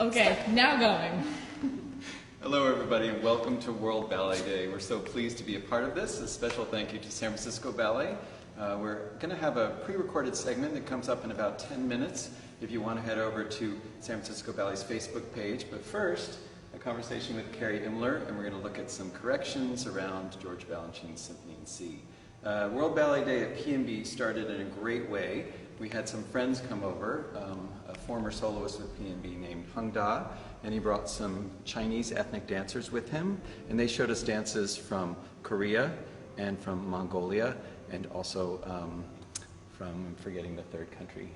Okay, now going. Hello everybody and welcome to World Ballet Day. We're so pleased to be a part of this. A special thank you to San Francisco Ballet. We're going to have a pre-recorded segment that comes up in about 10 minutes if you want to head over to San Francisco Ballet's Facebook page. But first, a conversation with Carrie Imler, and we're going to look at some corrections around George Balanchine's Symphony in C. World Ballet Day at PNB started in a great way. We had some friends come over, a former soloist with PNB named Hung Da, and he brought some Chinese ethnic dancers with him, and they showed us dances from Korea and from Mongolia, and also from, I'm forgetting the third country,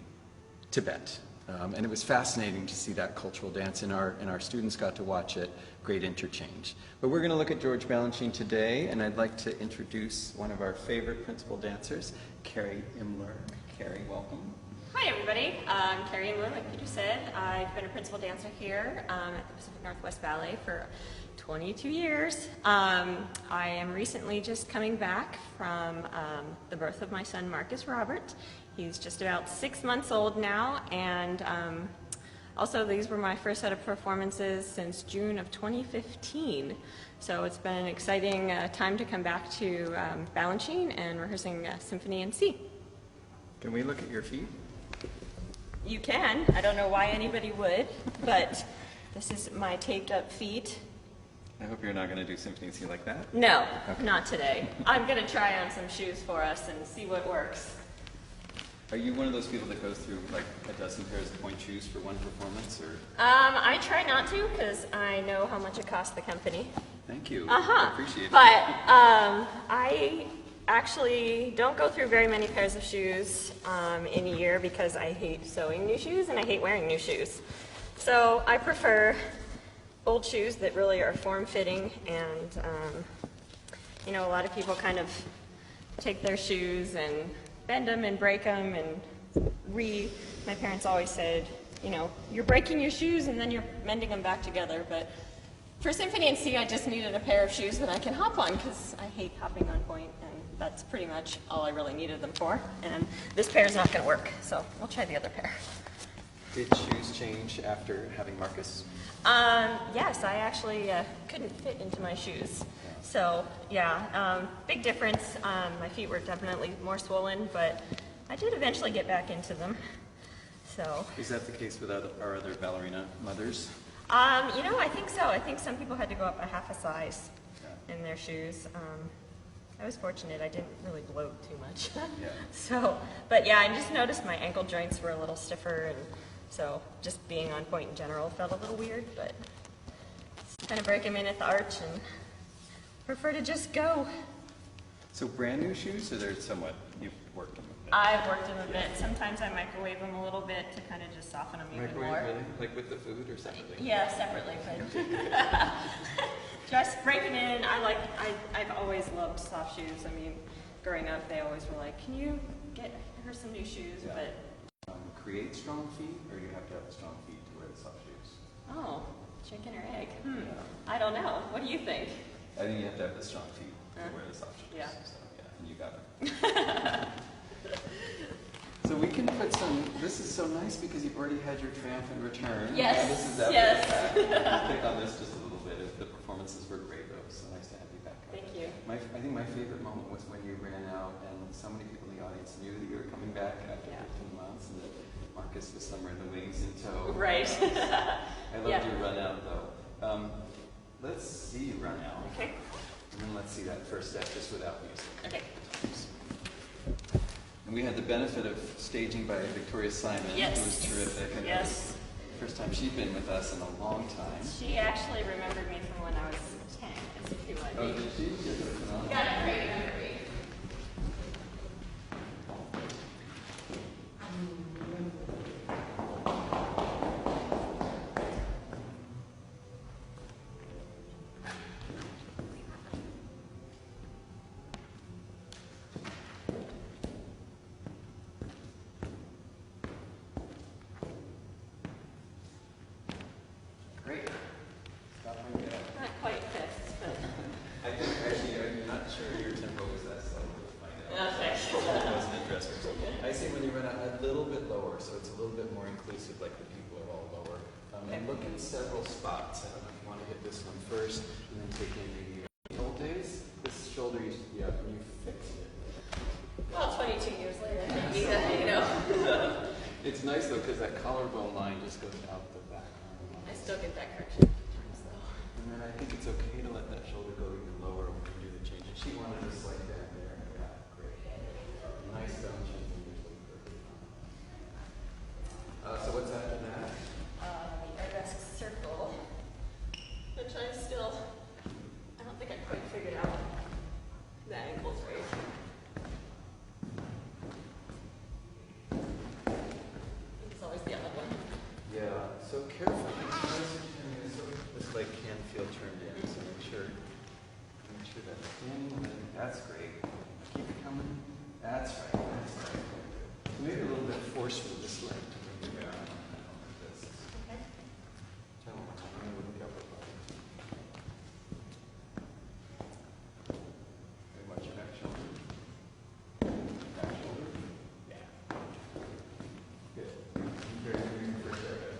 Tibet. And it was fascinating to see that cultural dance, and our students got to watch it. Great interchange. But we're going to look at George Balanchine today, and I'd like to introduce one of our favorite principal dancers, Carrie Imler. Carrie, welcome. Hi everybody, I'm Carrie Imler, like Peter said. I've been a principal dancer here at the Pacific Northwest Ballet for 22 years. I am recently just coming back from the birth of my son Marcus Robert. He's just about 6 months old now, and also these were my first set of performances since June of 2015. So it's been an exciting time to come back to Balanchine and rehearsing Symphony in C. Can we look at your feet? You can. I don't know why anybody would, but this is my taped up feet. I hope you're not going to do Symphony in C like that. No, Okay. not today. I'm going to try on some shoes for us and see what works. Are you one of those people that goes through like a dozen pairs of point shoes for one performance, or? I try not to because I know how much it costs the company. Thank you. Uh-huh. I appreciate it. But I actually don't go through very many pairs of shoes in a year because I hate sewing new shoes and I hate wearing new shoes. So I prefer old shoes that really are form-fitting, and you know, a lot of people kind of take their shoes and bend them and break them and my parents always said, you know, you're breaking your shoes and then you're mending them back together. But for Symphony in C, I just needed a pair of shoes that I can hop on because I hate hopping on point, and that's pretty much all I really needed them for. And this pair is not going to work, so we'll try the other pair. Did shoes change after having Marcus? Yes, I actually couldn't fit into my shoes. So yeah, big difference. My feet were definitely more swollen, but I did eventually get back into them. So. Is that the case with our other ballerina mothers? You know, I think so. I think some people had to go up a half a size in their shoes. I was fortunate. I didn't really bloat too much. Yeah. So, but yeah, I just noticed my ankle joints were a little stiffer, and so just being on point in general felt a little weird, but just kind of break them in at the arch and prefer to just go. So brand new shoes, or they're somewhat, you've worked them a bit? I've worked them a bit. Sometimes I microwave them a little bit to kind of just soften them even more. Microwave, really? Like with the food or separately? Yeah, separately, but just break them in. I've always loved soft shoes. I mean, growing up, they always were like, can you get her some new shoes? Yeah. But Create strong feet, or you have to have strong feet to wear the soft shoes? oh, chicken or egg? Yeah. I don't know. What do you think? I think you have to have the strong feet to wear the soft shoes. Yeah. So, yeah, and you got it. So we can put some, this is so nice because you've already had your triumphant return. Yes, And this is after yes. the fact. I'll pick on this just a little bit. The performances were great, though. So nice to have you back. Thank you. I think my favorite moment was when you ran out and so many people in the audience knew that you were coming back after 15 months, and that Marcus was somewhere in the wings in tow. Right. I loved Yeah. your run out, though. Let's see you run out. Okay. And then let's see that first step just without music. Okay. And we had the benefit of staging by Victoria Simon, Yes. who was terrific. And Yes. First time she'd been with us in a long time. She actually remembered me from when I was 10, as if you would. Oh, did she? Yes, it was phenomenal. Got a great memory. Great. Stop my bell. Not quite fifths, but I think actually, I'm not sure your tempo was that slow. We'll find out. okay. It wasn't a dress rehearsal. I say when you run out a little bit lower, so it's a little bit more inclusive, like the people are all lower. And and look in several spots. I don't know if you want to hit this one first, and then take in the old days. This shoulder used to be up, and you fixed it. Well, 22 years later, maybe, you know. It's nice though, because that collarbone line just goes out the back arm line. I still get that correction sometimes, though. And then I think it's okay to let that shoulder go even lower when you do the change. And she wanted to slide down there. Yeah, great. Nice down chin. So what's after that? The arabesque circle, which I don't think I quite figured out the ankles right. It's always the other one. Yeah, so carefully. This leg can feel turned in, so make sure that's standing. That's great. Keep it coming. That's right. That's right. Maybe a little bit of force with this leg to bring it down. Like this. Okay. Try one more time. I'm going to look up the body. Very much your back shoulder. Back shoulder. Yeah. Good. Very good for sure.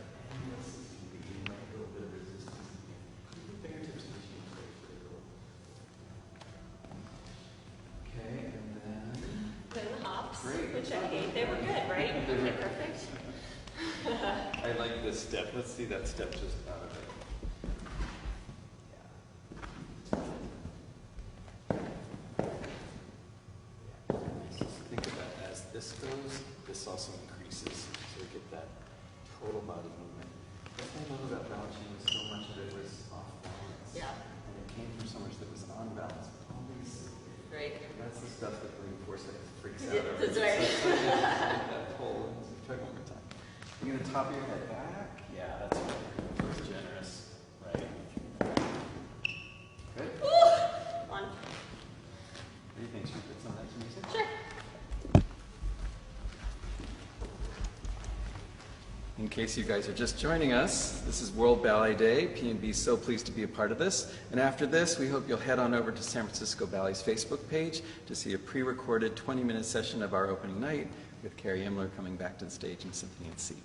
This is beginning like a little bit of resistance. Keep the fingertips in the chin straight for the goal. Okay, and then. Then the hops, Great. which I hate. They were good, right? They were- Okay, perfect. I like this step. Let's see that step just out of it. Yeah. Just think of that as this goes, this also increases. So we get that total body movement. What I love about balancing is so much of it was off balance. Yeah. And it came from somewhere that was on balance. All these, Right. that's the stuff that reinforces it freaks out Yeah, over. that's right. That pull. Try one more time. You're going to top your head back. Yeah, that's right. First generous. Right. Good. Woo! On. What do you think? Should we put some of that to music? Sure. In case you guys are just joining us, this is World Ballet Day. P&B is so pleased to be a part of this. And after this, we hope you'll head on over to San Francisco Ballet's Facebook page to see a pre-recorded 20-minute session of our opening night with Carrie Imler coming back to the stage in Symphony in C.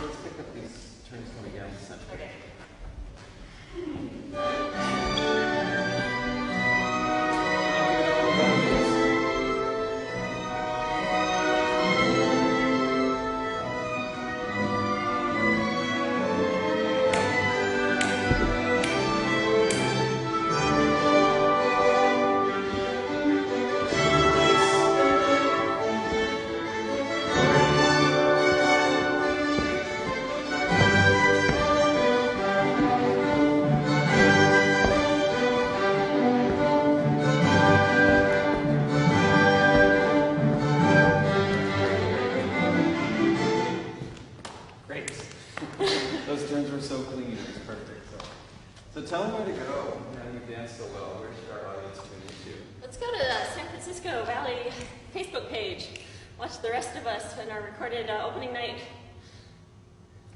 Let's pick up these turns coming down the center. Okay. Those turns were so clean, it was perfect. So tell them where to go. Now you've danced so well. Where should our audience tune into? Let's go to the San Francisco Ballet Facebook page. Watch the rest of us in our recorded opening night.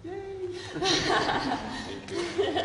Yay! Thank you.